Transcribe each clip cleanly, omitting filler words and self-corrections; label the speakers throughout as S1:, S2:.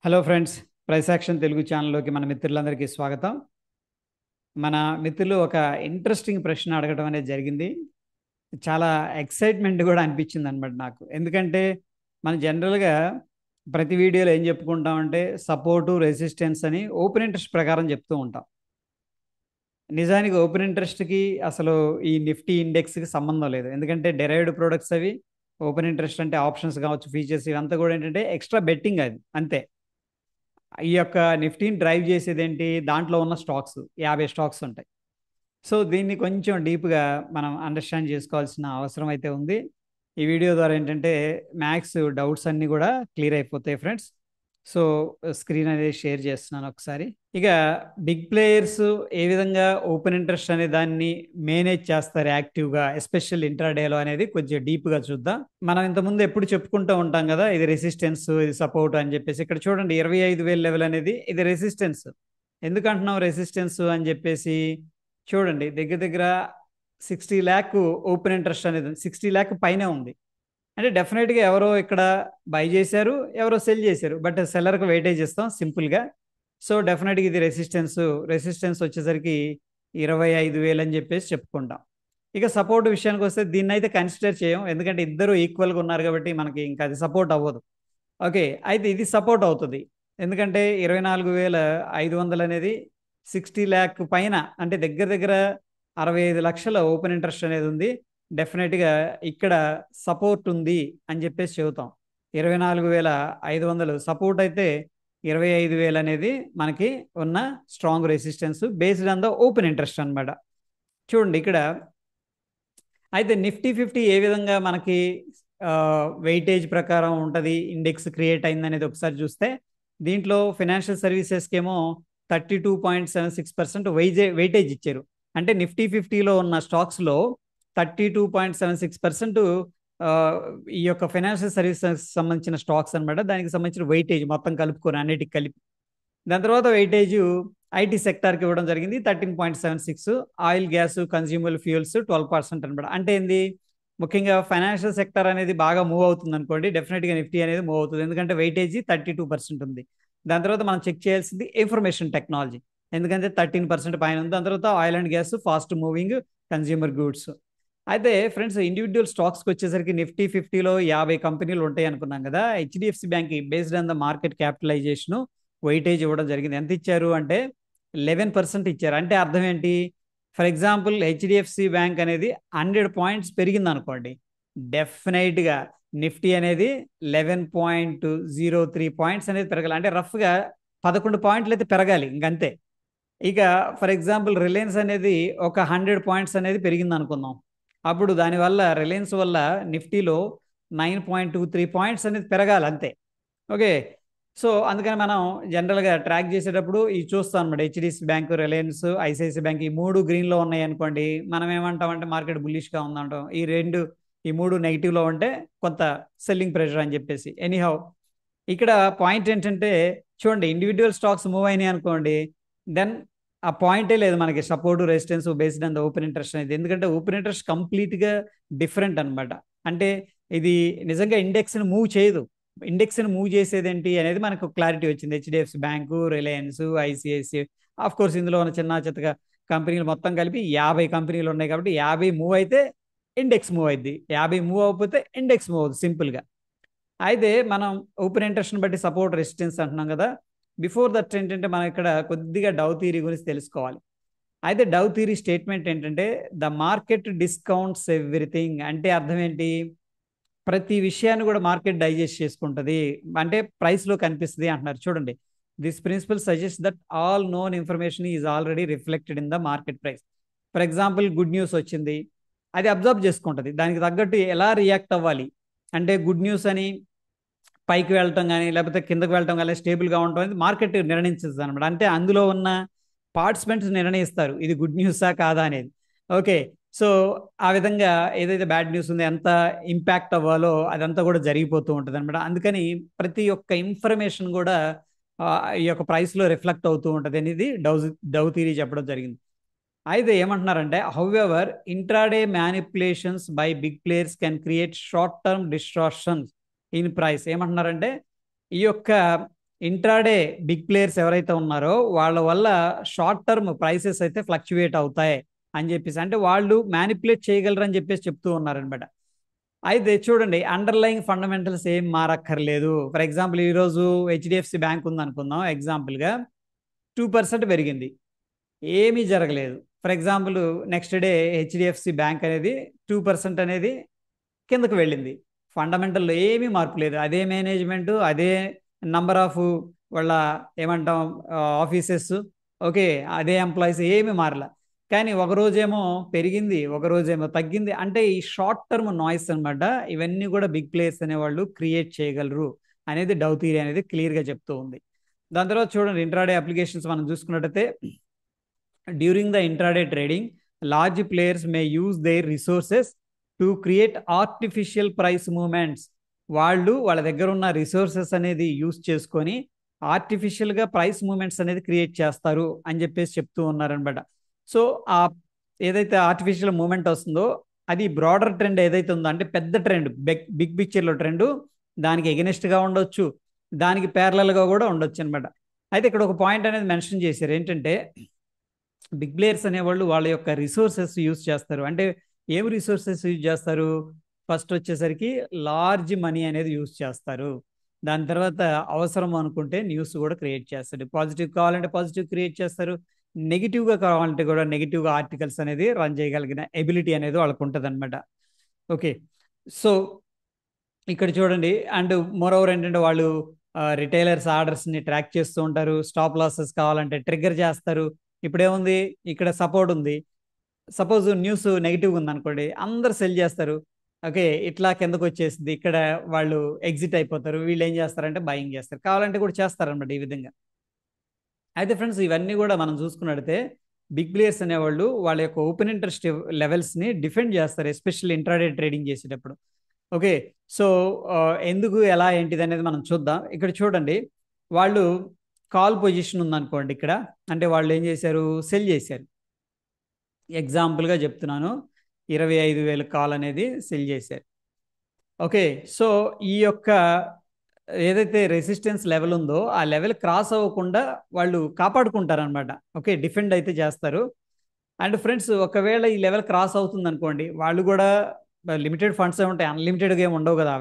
S1: Hello friends, price action Telugu ఛానల్లోకి మన మిత్రులందరికీ స్వాగతం. మన మిత్రులు ఒక ఇంట్రెస్టింగ్ ప్రశ్న అడగడం అనేది జరిగింది. చాలా ఎక్సైట్మెంట్ కూడా అనిపించింది అనమాట నాకు. ఎందుకంటే మనం జనరల్గా ప్రతి వీడియోలో ఏం చెప్పుకుంటామంటే సపోర్టు రెసిస్టెన్స్ అని ఓపెన్ ఇంట్రెస్ట్ ప్రకారం చెప్తూ ఉంటాం. నిజానికి ఓపెన్ ఇంట్రెస్ట్కి అసలు ఈ నిఫ్టీ ఇండెక్స్కి సంబంధం లేదు. ఎందుకంటే డెరైవ్డ్ ప్రొడక్ట్స్ అవి. ఓపెన్ ఇంట్రెస్ట్ అంటే ఆప్షన్స్ కావచ్చు, ఫీచర్స్ ఇవంతా కూడా ఏంటంటే ఎక్స్ట్రా బెట్టింగ్ అది అంతే. ఈ యొక్క నిఫ్టీని డ్రైవ్ చేసేది ఏంటి, దాంట్లో ఉన్న స్టాక్స్ 50 స్టాక్స్ ఉంటాయి. సో దీన్ని కొంచెం డీప్గా మనం అండర్స్టాండ్ చేసుకోవాల్సిన అవసరం అయితే ఉంది. ఈ వీడియో ద్వారా ఏంటంటే మ్యాథ్స్ డౌట్స్ అన్నీ కూడా క్లియర్ అయిపోతాయి ఫ్రెండ్స్. సో స్క్రీన్ అనేది షేర్ చేస్తున్నాను ఒకసారి. ఇక బిగ్ ప్లేయర్స్ ఏ విధంగా ఓపెన్ ఇంట్రెస్ట్ అనే దాన్ని మేనేజ్ చేస్తారు యాక్టివ్గా, ఎస్పెషల్ ఇంట్రాడేలో అనేది కొంచెం డీప్గా చూద్దాం. మనం ఇంతకుముందు ఎప్పుడు చెప్పుకుంటూ ఉంటాం కదా, ఇది రెసిస్టెన్స్, ఇది సపోర్ట్ అని చెప్పేసి. ఇక్కడ చూడండి 25,000 లెవెల్ అనేది ఇది రెసిస్టెన్స్. ఎందుకంటున్నాం రెసిస్టెన్స్ అని చెప్పేసి, చూడండి దగ్గర దగ్గర 60 ల్యాక్ ఓపెన్ ఇంట్రెస్ట్ అనేది 60 ల్యాక్ పైనే ఉంది. అంటే డెఫినెట్గా ఎవరో ఇక్కడ బై చేశారు, ఎవరో సెల్ చేశారు. బట్ సెల్లర్కి వెయిటేజ్ ఇస్తాం సింపుల్గా. సో డెఫినెట్గా ఇది రెసిస్టెన్స్ వచ్చేసరికి 25,000 అని చెప్పేసి చెప్పుకుంటాం. ఇక సపోర్ట్ విషయానికి వస్తే దీన్ని అయితే కన్సిడర్ చేయం, ఎందుకంటే ఇద్దరు ఈక్వల్గా ఉన్నారు కాబట్టి మనకి ఇంకా అది సపోర్ట్ అవ్వదు. ఓకే, అయితే ఇది సపోర్ట్ అవుతుంది. ఎందుకంటే 24,500 అనేది 60 ల్యాక్ పైన, అంటే దగ్గర దగ్గర 65 లక్షల ఓపెన్ ఇంట్రెస్ట్ అనేది ఉంది. డెఫినెట్గా ఇక్కడ సపోర్ట్ ఉంది అని చెప్పేసి చెబుతాం. 24,500 సపోర్ట్ అయితే 25,000 అనేది మనకి ఉన్న strong resistance based on the open interest అనమాట. చూడండి ఇక్కడ అయితే నిఫ్టీ 50 ఏ విధంగా మనకి వెయిటేజ్ ప్రకారం ఉంటుంది, ఇండెక్స్ క్రియేట్ అయింది అనేది ఒకసారి చూస్తే, దీంట్లో ఫైనాన్షియల్ సర్వీసెస్కి ఏమో 32.76% వెయిటేజ్ ఇచ్చారు. అంటే నిఫ్టీ 50లో ఉన్న స్టాక్స్లో 32.76% ఈ యొక్క ఫైనాన్షియల్ సర్వీసెస్ సంబంధించిన స్టాక్స్ అనమాట. దానికి సంబంధించిన వెయిటేజ్ మొత్తం కలుపుకొని అన్నిటికి కలిపి. దాని తర్వాత వెయిటేజ్ ఐటీ సెక్టార్కి ఇవ్వడం జరిగింది 13.76, ఆయిల్ గ్యాస్ కన్జ్యూమబుల్ ఫ్యూయల్స్ 12% అనమాట. అంటే ఏంది, ముఖ్యంగా ఫైనాన్షియల్ సెక్టర్ అనేది బాగా మూవ్ అవుతుంది అనుకోండి, డెఫినెట్గా నిఫ్టీ అనేది మూవ్ అవుతుంది. ఎందుకంటే వెయిటేజ్ 32% ఉంది. దాని తర్వాత మనం చెక్ చేయాల్సింది ఇన్ఫర్మేషన్ టెక్నాలజీ, ఎందుకంటే 13% పైన ఉంది. దాని తర్వాత oil and gas, fast moving consumer goods. అయితే ఫ్రెండ్స్, ఇండివిజువల్ స్టాక్స్కి వచ్చేసరికి నిఫ్టీ 50లో 50 కంపెనీలు ఉంటాయి అనుకున్నాం కదా. HDFC bank based on the market capitalisation weightage ఇవ్వడం జరిగింది. ఎంత ఇచ్చారు అంటే 11% ఇచ్చారు. అంటే అర్థం ఏంటి, ఫర్ ఎగ్జాంపుల్ హెచ్డిఎఫ్సి బ్యాంక్ అనేది 100 పాయింట్స్ పెరిగింది అనుకోండి, డెఫినెట్గా నిఫ్టీ అనేది 11.03 పాయింట్స్ అనేది పెరగాలి. అంటే రఫ్గా 11 పాయింట్లు అయితే పెరగాలి ఇంకంతే. ఇక ఫర్ ఎగ్జాంపుల్ రిలయన్స్ అనేది ఒక 100 పాయింట్స్ అనేది పెరిగింది అనుకుందాం, అప్పుడు దానివల్ల రిలయన్స్ వల్ల నిఫ్టీలో 9.23 పాయింట్స్ అనేది పెరగాలి అంతే. ఓకే, సో అందుకని మనం జనరల్గా ట్రాక్ చేసేటప్పుడు ఇది చూస్తాం అనమాట. HDFC bank, Reliance, ICICI bank ఈ మూడు గ్రీన్లో ఉన్నాయి అనుకోండి, మనం ఏమంటామంటే మార్కెట్ బుల్లిష్గా ఉందంటాం. ఈ మూడు నెగిటివ్లో ఉంటే కొంత సెల్లింగ్ ప్రెషర్ అని చెప్పేసి. ఎనీహౌ, ఇక్కడ పాయింట్ ఏంటంటే చూడండి, ఇండివిజువల్ స్టాక్స్ మూవ్ అయినాయి అనుకోండి, దెన్ ఆ పాయింటే లేదు మనకి support resistance based on the open interest అనేది. ఎందుకంటే ఓపెన్ ఇంట్రెస్ట్ కంప్లీట్గా డిఫరెంట్ అనమాట. అంటే ఇది నిజంగా ఇండెక్స్ని మూవ్ చేయదు. ఇండెక్స్ని మూవ్ చేసేది ఏంటి అనేది మనకు క్లారిటీ వచ్చింది. HDFC bank, Reliance, ICICI, of course ఇందులో ఉన్న చిన్న చిత్తగా కంపెనీలు మొత్తం కలిపి 50 కంపెనీలు ఉన్నాయి కాబట్టి 50 మూవ్ అయితే ఇండెక్స్ మూవ్ అయింది, 50 మూవ్ అవ్వకపోతే ఇండెక్స్ మూవ్ అవుతుంది సింపుల్గా. అయితే మనం ఓపెన్ ఇంట్రెస్ట్ని బట్టి సపోర్ట్ రెసిస్టెన్స్ అంటున్నాం కదా. బిఫోర్ దట్ ఏంటంటే మనం ఇక్కడ కొద్దిగా డౌ థియరీ గురించి తెలుసుకోవాలి. అయితే డౌ థియరీ స్టేట్మెంట్ ఏంటంటే ద మార్కెట్ డిస్కౌంట్స్ ఎవ్రీథింగ్. అంటే అర్థం ఏంటి, ప్రతి విషయాన్ని కూడా మార్కెట్ డైజెస్ట్ చేసుకుంటుంది, అంటే ప్రైస్లో కనిపిస్తుంది అంటున్నారు. చూడండి, this principle suggest that all known information is already reflected in the market price. For example good news వచ్చింది, అది అబ్జర్వ్ చేసుకుంటుంది, దానికి తగ్గట్టు ఎలా రియాక్ట్ అవ్వాలి. అంటే గుడ్ న్యూస్ అని పైకి వెళ్ళటం కానీ లేకపోతే కిందకి వెళ్ళటం కానీ స్టేబుల్గా ఉండటం అనేది మార్కెట్ నిర్ణయించుతుంది అనమాట. అంటే అందులో ఉన్న పార్టిసిపెంట్స్ నిర్ణయిస్తారు ఇది గుడ్ న్యూసా కాదా అనేది. ఓకే, సో ఆ విధంగా ఏదైతే బ్యాడ్ న్యూస్ ఉందో ఎంత ఇంపాక్ట్ అవ్వాలో అదంతా కూడా జరిగిపోతూ ఉంటుంది అనమాట. అందుకని ప్రతి ఒక్క ఇన్ఫర్మేషన్ కూడా ఈ యొక్క ప్రైస్లో రిఫ్లెక్ట్ అవుతూ ఉంటుంది అనేది డౌ థియరీ చెప్పడం జరిగింది. అయితే ఏమంటున్నారంటే however intraday manipulations by big players can create short term distractions in price. ఏమంటున్నారంటే ఈ యొక్క ఇంట్రాడే బిగ్ ప్లేయర్స్ ఎవరైతే ఉన్నారో వాళ్ళ వల్ల షార్ట్ టర్మ్ ప్రైసెస్ అయితే ఫ్లక్చువేట్ అవుతాయి అని చెప్పేసి, అంటే వాళ్ళు మ్యానిపులేట్ చేయగలరు అని చెప్పేసి చెప్తూ ఉన్నారనమాట. అయితే చూడండి, అండర్లయింగ్ ఫండమెంటల్స్ ఏం మారక్కర్లేదు. ఫర్ ఎగ్జాంపుల్ ఈరోజు హెచ్డిఎఫ్సి బ్యాంక్ ఉంది అనుకుందాం, ఎగ్జాంపుల్గా 2% పెరిగింది, ఏమీ జరగలేదు. For example next day HDFC bank అనేది 2% అనేది కిందకు వెళ్ళింది. ఫండమెంటల్లో ఏమీ మార్పు లేదు, అదే మేనేజ్మెంటు, అదే నంబర్ ఆఫ్ వాళ్ళ ఏమంటాం ఆఫీసెస్, ఓకే, అదే ఎంప్లాయీస్, ఏమీ మారల. కానీ ఒకరోజేమో పెరిగింది, ఒకరోజేమో తగ్గింది. అంటే ఈ షార్ట్ టర్మ్ నాయిస్ అనమాట, ఇవన్నీ కూడా బిగ్ ప్లేయర్స్ అనేవాళ్ళు క్రియేట్ చేయగలరు అనేది డౌ థియరీ అనేది క్లియర్గా చెప్తూ ఉంది. దాని తర్వాత చూడండి, ఇంట్రాడే అప్లికేషన్స్ మనం చూసుకున్నట్టయితే, during the intraday trading large players may use their resources to create artificial price movements. వాళ్ళు వాళ్ళ దగ్గర ఉన్న రిసోర్సెస్ అనేది యూజ్ చేసుకొని ఆర్టిఫిషియల్గా ప్రైస్ మూమెంట్స్ అనేది క్రియేట్ చేస్తారు అని చెప్పేసి చెప్తూ ఉన్నారనమాట. సో ఆ ఏదైతే ఆర్టిఫిషియల్ మూమెంట్ వస్తుందో అది బ్రాడర్ ట్రెండ్ ఏదైతే ఉందో, అంటే పెద్ద ట్రెండ్, బిగ్ పిక్చర్లో ట్రెండ్, దానికి ఎగెనిస్ట్గా ఉండొచ్చు, దానికి ప్యారలల్గా కూడా ఉండొచ్చు అనమాట. అయితే ఇక్కడ ఒక పాయింట్ అనేది మెన్షన్ చేశారు, ఏంటంటే బిగ్ ప్లేయర్స్ అనేవాళ్ళు వాళ్ళ యొక్క రిసోర్సెస్ యూజ్ చేస్తారు. అంటే ఏం రిసోర్సెస్ యూజ్ చేస్తారు? ఫస్ట్ వచ్చేసరికి లార్జ్ మనీ అనేది యూజ్ చేస్తారు. దాని తర్వాత అవసరం అనుకుంటే న్యూస్ కూడా క్రియేట్ చేస్తారు. పాజిటివ్ కావాలంటే పాజిటివ్ క్రియేట్ చేస్తారు, నెగిటివ్గా కావాలంటే కూడా నెగిటివ్గా ఆర్టికల్స్ అనేది రన్ చేయగలిగిన ఎబిలిటీ అనేది వాళ్ళకు ఉంటుంది అనమాట. ఓకే, సో ఇక్కడ చూడండి, అండ్ మోరోవర్ ఏంటంటే వాళ్ళు రిటైలర్స్ ఆర్డర్స్ని ట్రాక్ చేస్తూ ఉంటారు, స్టాప్ లాసెస్ కావాలంటే ట్రిగ్గర్ చేస్తారు. ఇప్పుడేముంది, ఇక్కడ సపోర్ట్ ఉంది, సపోజ్ న్యూస్ నెగిటివ్ ఉంది అనుకోండి, అందరు సెల్ చేస్తారు, ఓకే, ఇట్లా కిందకు వచ్చేసింది, ఇక్కడ వాళ్ళు ఎగ్జిట్ అయిపోతారు, వీళ్ళు ఏం చేస్తారంటే బయింగ్ చేస్తారు, కావాలంటే కూడా చేస్తారనమాట ఈ విధంగా. అయితే ఫ్రెండ్స్, ఇవన్నీ కూడా మనం చూసుకున్నట్టయితే బిగ్ ప్లేయర్స్ అనేవాళ్ళు వాళ్ళ యొక్క ఓపెన్ ఇంట్రెస్ట్ లెవెల్స్ని డిఫెండ్ చేస్తారు, ఎస్పెషల్లీ ఇంట్రాడే ట్రేడింగ్ చేసేటప్పుడు. ఓకే, సో ఎందుకు, ఎలా, ఏంటిది అనేది మనం చూద్దాం. ఇక్కడ చూడండి, వాళ్ళు కాల్ పొజిషన్ ఉందనుకోండి ఇక్కడ, అంటే వాళ్ళు ఏం చేశారు, సెల్ చేశారు. ఎగ్జాంపుల్గా చెప్తున్నాను, 25,000 కాల్ అనేది సెల్ చేశారు. ఓకే, సో ఈ యొక్క ఏదైతే రెసిస్టెన్స్ లెవెల్ ఉందో ఆ లెవెల్ క్రాస్ అవ్వకుండా వాళ్ళు కాపాడుకుంటారనమాట. ఓకే, డిఫెండ్ అయితే చేస్తారు. అండ్ ఫ్రెండ్స్, ఒకవేళ ఈ లెవెల్ క్రాస్ అవుతుంది అనుకోండి, వాళ్ళు కూడా లిమిటెడ్ ఫండ్స్ ఉంటాయి, అన్లిమిటెడ్గా ఏమి ఉండవు కదా,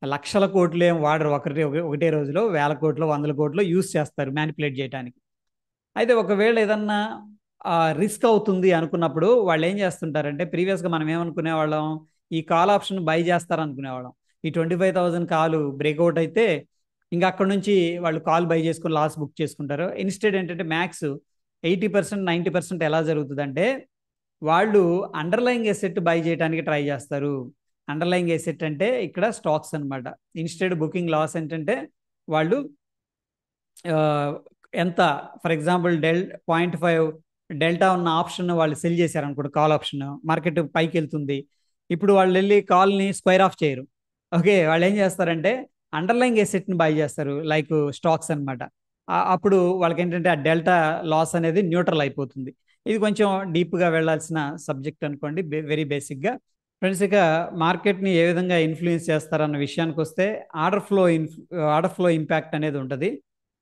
S1: లక్షల కోట్లు ఏం వాడరు ఒకటే రోజులో, వేల కోట్లు, వందల కోట్లు యూస్ చేస్తారు మ్యానిపులేట్ చేయడానికి. అయితే ఒకవేళ ఏదన్నా రిస్క్ అవుతుంది అనుకున్నప్పుడు వాళ్ళు ఏం చేస్తుంటారంటే, ప్రీవియస్గా మనం ఏమనుకునే వాళ్ళం, ఈ కాల్ ఆప్షన్ బై చేస్తారు అనుకునేవాళ్ళం. ఈ 25,000 కాలు బ్రేక్అవుట్ అయితే ఇంకా అక్కడ నుంచి వాళ్ళు కాల్ బై చేసుకుని లాస్ బుక్ చేసుకుంటారు. ఇన్స్టెడ్ ఏంటంటే మ్యాక్స్ 80%, 90% ఎలా జరుగుతుందంటే, వాళ్ళు అండర్లయింగ్ ఎసెట్ బై చేయడానికి ట్రై చేస్తారు. అండర్లయింగ్ ఎసెట్ అంటే ఇక్కడ స్టాక్స్ అనమాట. ఇన్స్టెడ్ బుకింగ్ లాస్ ఏంటంటే, వాళ్ళు ఎంత, ఫర్ ఎగ్జాంపుల్ 0.5 డెల్టా ఉన్న ఆప్షన్ వాళ్ళు సెల్ చేశారు అనుకోండి, కాల్ ఆప్షన్, మార్కెట్ పైకి వెళ్తుంది, ఇప్పుడు వాళ్ళు వెళ్ళి కాల్ని స్క్వేర్ ఆఫ్ చేయరు. ఓకే, వాళ్ళు ఏం చేస్తారంటే అండర్లయింగ్ ఎసెట్ని బై చేస్తారు, లైక్ స్టాక్స్ అనమాట. అప్పుడు వాళ్ళకి ఏంటంటే ఆ డెల్టా లాస్ అనేది న్యూట్రల్ అయిపోతుంది. ఇది కొంచెం డీప్గా వెళ్ళాల్సిన సబ్జెక్ట్ అనుకోండి, వెరీ బేసిక్గా. ఫ్రెండ్స్, ఇక మార్కెట్ని ఏ విధంగా ఇన్ఫ్లుయెన్స్ చేస్తారన్న విషయానికి వస్తే, ఆర్డర్ ఫ్లో ఇంపాక్ట్ అనేది ఉంటుంది.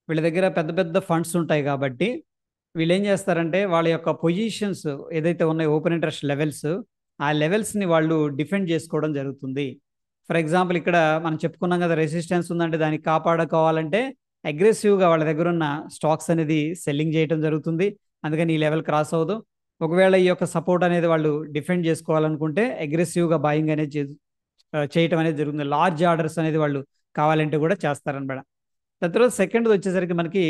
S1: వీళ్ళ దగ్గర పెద్ద పెద్ద ఫండ్స్ ఉంటాయి కాబట్టి వీళ్ళు ఏం చేస్తారంటే, వాళ్ళ యొక్క పొజిషన్స్ ఏదైతే ఉన్నాయో, ఓపెన్ ఇంట్రెస్ట్ లెవెల్స్, ఆ లెవెల్స్ని వాళ్ళు డిఫెండ్ చేసుకోవడం జరుగుతుంది. ఫర్ ఎగ్జాంపుల్ ఇక్కడ మనం చెప్పుకున్నాం కదా, రెసిస్టెన్స్ ఉందంటే దాన్ని కాపాడుకోవాలంటే అగ్రెసివ్గా వాళ్ళ దగ్గర ఉన్న స్టాక్స్ అనేది సెల్లింగ్ చేయడం జరుగుతుంది, అందుకని ఈ లెవెల్ క్రాస్ అవ్వదు. ఒకవేళ ఈ యొక్క సపోర్ట్ అనేది వాళ్ళు డిఫెండ్ చేసుకోవాలనుకుంటే అగ్రెసివ్గా బాయింగ్ అనేది చేయటం అనేది జరుగుతుంది. లార్జ్ ఆర్డర్స్ అనేది వాళ్ళు కావాలంటే కూడా చేస్తారనమాట. దాని తర్వాత సెకండ్ వచ్చేసరికి మనకి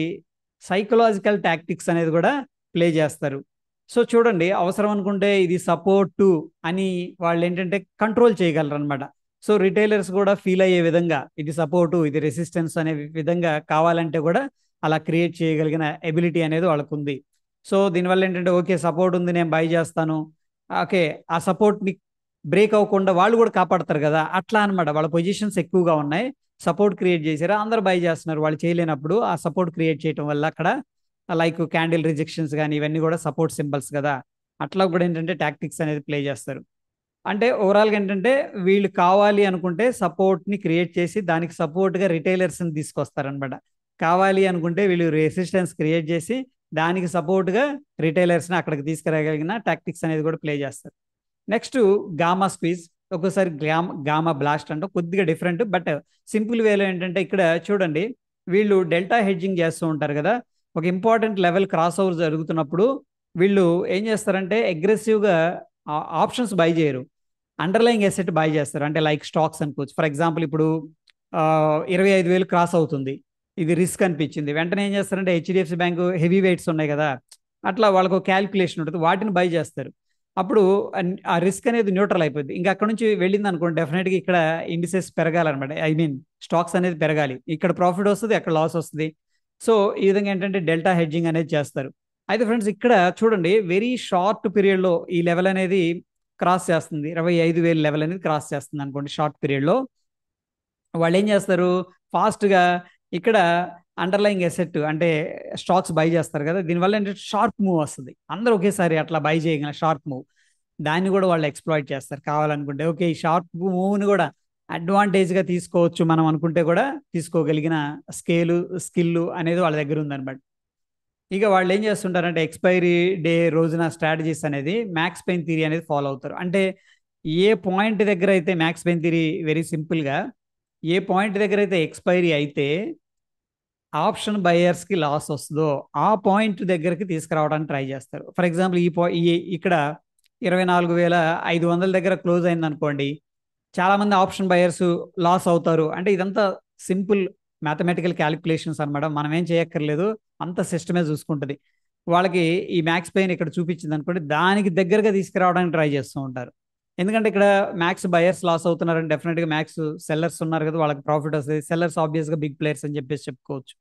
S1: సైకలాజికల్ టాక్టిక్స్ అనేది కూడా ప్లే చేస్తారు. సో చూడండి, అవసరం అనుకుంటే ఇది సపోర్టు అని వాళ్ళు ఏంటంటే కంట్రోల్ చేయగలరు అనమాట. సో రిటైలర్స్ కూడా ఫీల్ అయ్యే విధంగా ఇది సపోర్టు, ఇది రెసిస్టెన్స్ అనే విధంగా కావాలంటే కూడా అలా క్రియేట్ చేయగలిగిన ఎబిలిటీ అనేది వాళ్ళకు ఉంది. సో దీనివల్ల ఏంటంటే, ఓకే, సపోర్ట్ ఉంది, నేను బై చేస్తాను, ఓకే, ఆ సపోర్ట్ని బ్రేక్ అవ్వకుండా వాళ్ళు కూడా కాపాడతారు కదా, అట్లా అనమాట. వాళ్ళ పొజిషన్స్ ఎక్కువగా ఉన్నాయి, సపోర్ట్ క్రియేట్ చేశారు, అందరు బై చేస్తున్నారు, వాళ్ళు చేయలేనప్పుడు ఆ సపోర్ట్ క్రియేట్ చేయడం వల్ల అక్కడ లైక్ క్యాండిల్ రిజెక్షన్స్ కానీ ఇవన్నీ కూడా సపోర్ట్ సింబల్స్ కదా, అట్లా కూడా ఏంటంటే టాక్టిక్స్ అనేది ప్లే చేస్తారు. అంటే ఓవరాల్గా ఏంటంటే, వీళ్ళు కావాలి అనుకుంటే సపోర్ట్ని క్రియేట్ చేసి దానికి సపోర్ట్గా రిటైలర్స్ని తీసుకొస్తారనమాట. కావాలి అనుకుంటే వీళ్ళు రెసిస్టెన్స్ క్రియేట్ చేసి దానికి సపోర్ట్గా రిటైలర్స్ని అక్కడికి తీసుకురాగలిగిన టాక్టిక్స్ అనేది కూడా ప్లే చేస్తారు. నెక్స్ట్ గామా స్క్వీజ్, ఒక్కోసారి గామా బ్లాస్ట్ అంటే కొద్దిగా డిఫరెంట్, బట్ సింపుల్ వేలో ఏంటంటే ఇక్కడ చూడండి, వీళ్ళు డెల్టా హెడ్జింగ్ చేస్తూ ఉంటారు కదా. ఒక ఇంపార్టెంట్ లెవెల్ క్రాస్ ఓవర్ జరుగుతున్నప్పుడు వీళ్ళు ఏం చేస్తారంటే అగ్రెసివ్గా ఆప్షన్స్ బై చేయరు, అండర్లయింగ్ ఎసెట్ బై చేస్తారు. అంటే లైక్ స్టాక్స్ అనుకోవచ్చు. ఫర్ ఎగ్జాంపుల్ ఇప్పుడు 25,000 క్రాస్ అవుతుంది, ఇది రిస్క్ అనిపించింది, వెంటనే ఏం చేస్తారంటే హెచ్డిఎఫ్సి బ్యాంకు హెవీ వెయిట్స్ ఉన్నాయి కదా, అట్లా వాళ్ళకు క్యాల్కులేషన్ ఉంటుంది, వాటిని బై చేస్తారు. అప్పుడు ఆ రిస్క్ అనేది న్యూట్రల్ అయిపోద్ది. ఇంకా అక్కడ నుంచి వెళ్ళింది అనుకోండి, డెఫినెట్గా ఇక్కడ ఇండిసెస్ పెరగాలన్నమాట. ఐ మీన్ స్టాక్స్ అనేది పెరగాలి, ఇక్కడ ప్రాఫిట్ వస్తుంది, అక్కడ లాస్ వస్తుంది. సో ఈ విధంగా ఏంటంటే డెల్టా హెడ్జింగ్ అనేది చేస్తారు. అయితే ఫ్రెండ్స్ ఇక్కడ చూడండి, వెరీ షార్ట్ పీరియడ్లో ఈ లెవెల్ అనేది క్రాస్ చేస్తుంది, 25,000 లెవెల్ అనేది క్రాస్ చేస్తుంది అనుకోండి. షార్ట్ పీరియడ్లో వాళ్ళు ఏం చేస్తారు, ఫాస్ట్గా ఇక్కడ అండర్లయింగ్ ఎసెట్ అంటే స్టాక్స్ బై చేస్తారు కదా, దీనివల్ల ఏంటంటే షార్ప్ మూవ్ వస్తుంది, అందరూ ఒకేసారి అట్లా బై చేయగల షార్ప్ మూవ్, దాన్ని కూడా వాళ్ళు ఎక్స్ప్లాయిట్ చేస్తారు కావాలనుకుంటే. ఓకే, ఈ షార్ప్ మూవ్ని కూడా అడ్వాంటేజ్గా తీసుకోవచ్చు మనం అనుకుంటే కూడా తీసుకోగలిగిన స్కిల్ అనేది వాళ్ళ దగ్గర ఉందన్నమాట. ఇక వాళ్ళు ఏం చేస్తుంటారంటే ఎక్స్పైరీ డే రోజున స్ట్రాటజీస్ అనేది మ్యాక్స్ పెయిన్ థియరీ అనేది ఫాలో అవుతారు. అంటే ఏ పాయింట్ దగ్గర అయితే మ్యాక్స్ పెయిన్ థియరీ వెరీ సింపుల్గా, ఏ పాయింట్ దగ్గర అయితే ఎక్స్పైరీ అయితే ఆప్షన్ బయర్స్కి లాస్ వస్తుందో ఆ పాయింట్ దగ్గరికి తీసుకురావడానికి ట్రై చేస్తారు. ఫర్ ఎగ్జాంపుల్ ఇక్కడ 24,500 దగ్గర క్లోజ్ అయింది అనుకోండి, చాలామంది ఆప్షన్ బయర్స్ లాస్ అవుతారు. అంటే ఇదంతా సింపుల్ మ్యాథమెటికల్ క్యాలిక్యులేషన్స్ అనమాట, మనం ఏం చేయక్కర్లేదు, అంత సిస్టమే చూసుకుంటుంది. వాళ్ళకి ఈ మ్యాక్స్ పెయిన్ ఇక్కడ చూపించింది అనుకోండి, దానికి దగ్గరగా తీసుకురావడానికి ట్రై చేస్తూ ఉంటారు. ఎందుకంటే ఇక్కడ మ్యాక్స్ బయర్స్ లాస్ అవుతున్నారని డెఫినెట్గా మ్యాక్స్ సెల్లర్స్ ఉన్నారు కదా, వాళ్ళకి ప్రాఫిట్ వస్తుంది. సెల్లర్స్ ఆబ్వియస్గా బిగ్ ప్లేయర్స్ అని చెప్పేసి చెప్పుకోవచ్చు.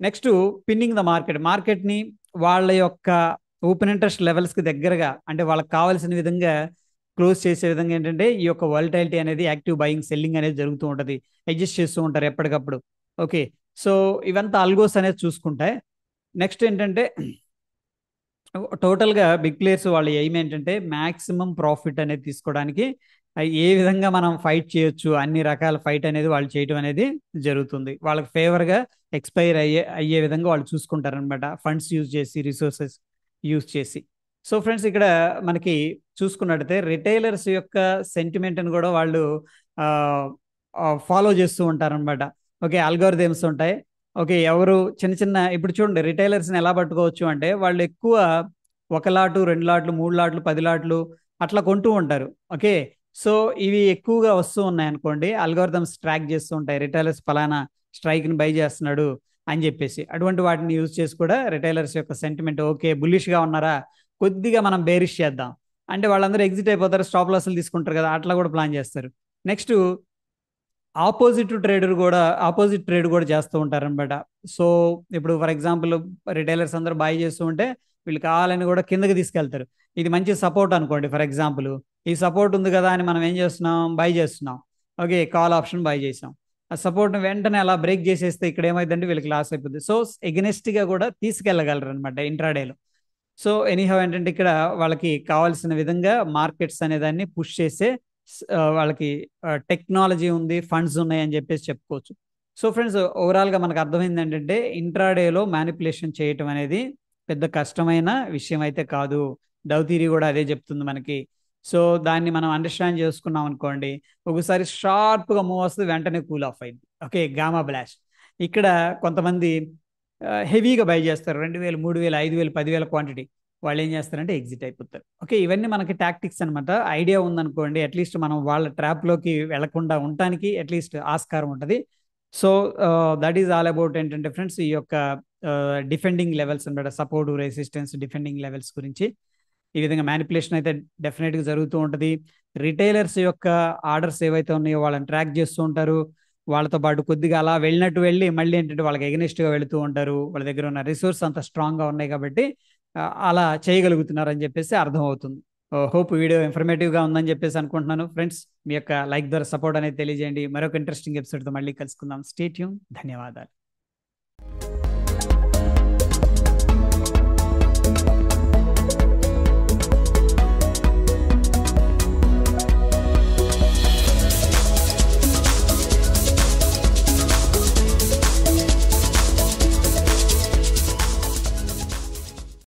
S1: నెక్స్ట్ పిన్నింగ్ ద మార్కెట్ని వాళ్ళ యొక్క ఓపెన్ ఇంట్రెస్ట్ లెవెల్స్కి దగ్గరగా, అంటే వాళ్ళకి కావాల్సిన విధంగా క్లోజ్ చేసే విధంగా ఏంటంటే ఈ యొక్క వాలటైలిటీ అనేది యాక్టివ్ బయింగ్ సెల్లింగ్ అనేది జరుగుతూ ఉంటుంది, అడ్జస్ట్ చేస్తూ ఉంటారు ఎప్పటికప్పుడు. ఓకే, సో ఇవంతా అల్గోస్ అనేది చూసుకుంటే నెక్స్ట్ ఏంటంటే టోటల్గా బిగ్ ప్లేయర్స్ వాళ్ళ ఎయిమ్ ఏంటంటే మ్యాక్సిమం ప్రాఫిట్ అనేది తీసుకోవడానికి ఏ విధంగా మనం ఫైట్ చేయొచ్చు, అన్ని రకాల ఫైట్ అనేది వాళ్ళు చేయడం అనేది జరుగుతుంది. వాళ్ళకి ఫేవర్గా ఎక్స్పైర్ అయ్యే విధంగా వాళ్ళు చూసుకుంటారు అనమాట, ఫండ్స్ యూజ్ చేసి, రిసోర్సెస్ యూజ్ చేసి. సో ఫ్రెండ్స్ ఇక్కడ మనకి చూసుకున్నట్టయితే రిటైలర్స్ యొక్క సెంటిమెంట్ని కూడా వాళ్ళు ఫాలో చేస్తూ ఉంటారనమాట. ఓకే, అల్గోరిథమ్స్ ఉంటాయి. ఓకే, ఎవరు చిన్న చిన్న ఇప్పుడు చూడండి రిటైలర్స్ని ఎలా పట్టుకోవచ్చు అంటే వాళ్ళు ఎక్కువ 1 లాటు 2 లాట్లు 3 లాట్లు 10 లాట్లు అట్లా కొంటూ ఉంటారు. ఓకే, సో ఇవి ఎక్కువగా వస్తూ ఉన్నాయి అనుకోండి, అల్గోరిథమ్స్ ట్రాక్ చేస్తూ ఉంటాయి రిటైలర్స్ ఫలానా స్ట్రైక్ని బై చేస్తున్నాడు అని చెప్పేసి. అటువంటి వాటిని యూజ్ చేసి కూడా రిటైలర్స్ యొక్క సెంటిమెంట్, ఓకే బుల్లిష్గా ఉన్నారా, కొద్దిగా మనం బేరిష్ చేద్దాం అంటే వాళ్ళందరూ ఎగ్జిట్ అయిపోతారు, స్టాప్ లాస్లు తీసుకుంటారు కదా, అట్లా కూడా ప్లాన్ చేస్తారు. నెక్స్ట్ ఆపోజిట్ ట్రేడ్ కూడా చేస్తూ ఉంటారు అనమాట. సో ఇప్పుడు ఫర్ ఎగ్జాంపుల్ రిటైలర్స్ అందరూ బై చేస్తూ ఉంటే వీళ్ళు కావాలని కూడా కిందకి తీసుకెళ్తారు. ఇది మంచి సపోర్ట్ అనుకోండి, ఫర్ ఎగ్జాంపుల్ ఈ సపోర్ట్ ఉంది కదా అని మనం ఏం చేస్తున్నాం, బై చేస్తున్నాం. ఓకే, కాల్ ఆప్షన్ బై చేసాం, ఆ సపోర్ట్ని వెంటనే అలా బ్రేక్ చేసేస్తే ఇక్కడ ఏమైందంటే వీళ్ళకి లాస్ అయిపోతుంది. సో ఎగనెస్ట్గా కూడా తీసుకెళ్ళగలరు అనమాట ఇంట్రాడేలో. సో ఎనీహౌ ఏంటంటే ఇక్కడ వాళ్ళకి కావాల్సిన విధంగా మార్కెట్స్ అనే దాన్ని పుష్ చేసే వాళ్ళకి టెక్నాలజీ ఉంది, ఫండ్స్ ఉన్నాయి అని చెప్పేసి చెప్పుకోవచ్చు. సో ఫ్రెండ్స్ ఓవరాల్గా మనకు అర్థమైంది ఏంటంటే ఇంట్రాడేలో మ్యానిపులేషన్ చేయటం అనేది పెద్ద కష్టమైన విషయం అయితే కాదు. డవ్ థియరీ కూడా అదే చెప్తుంది మనకి. సో దాన్ని మనం అండర్స్టాండ్ చేసుకున్నాం అనుకోండి, ఒకసారి షార్ప్గా మూవ్ వస్తుంది, వెంటనే కూల్ ఆఫ్ అయింది. Okay, gamma blast. ఇక్కడ కొంతమంది హెవీగా బై చేస్తారు, 2,000 3,000 5,000 10,000 క్వాంటిటీ, వాళ్ళు ఏం చేస్తారంటే ఎగ్జిట్ అయిపోతారు. ఓకే, ఇవన్నీ మనకి టాక్టిక్స్ అనమాట. ఐడియా ఉందనుకోండి, అట్లీస్ట్ మనం వాళ్ళ ట్రాప్లోకి వెళ్లకుండా ఉండటానికి అట్లీస్ట్ ఆస్కారం ఉంటుంది. So that is all about ఏంటంటే ఫ్రెండ్స్ ఈ యొక్క డిఫెండింగ్ లెవెల్స్ అనమాట, సపోర్ట్ రెసిస్టెన్స్ డిఫెండింగ్ లెవెల్స్ గురించి. ఈ విధంగా మ్యానిపులేషన్ అయితే డెఫినెట్గా జరుగుతూ ఉంటుంది. రిటైలర్స్ యొక్క ఆర్డర్స్ ఏవైతే ఉన్నాయో వాళ్ళని ట్రాక్ చేస్తూ ఉంటారు, వాళ్ళతో పాటు కొద్దిగా అలా వెళ్ళినట్టు వెళ్ళి మళ్ళీ ఏంటంటే వాళ్ళకి ఎగనెస్ట్గా వెళుతూ ఉంటారు. వాళ్ళ దగ్గర ఉన్న రిసోర్స్ అంత స్ట్రాంగ్గా ఉన్నాయి కాబట్టి అలా చేయగలుగుతున్నారు అని చెప్పేసి అర్థమవుతుంది. హోప్ వీడియో ఇన్ఫర్మేటివ్గా ఉందని చెప్పేసి అనుకుంటున్నాను. ఫ్రెండ్స్ మీ యొక్క లైక్ ద్వారా సపోర్ట్ అనేది తెలియజేయండి. మరొక ఇంట్రెస్టింగ్ ఎపిసోడ్తో మళ్ళీ కలుసుకుందాం. Stay tune. ధన్యవాదాలు.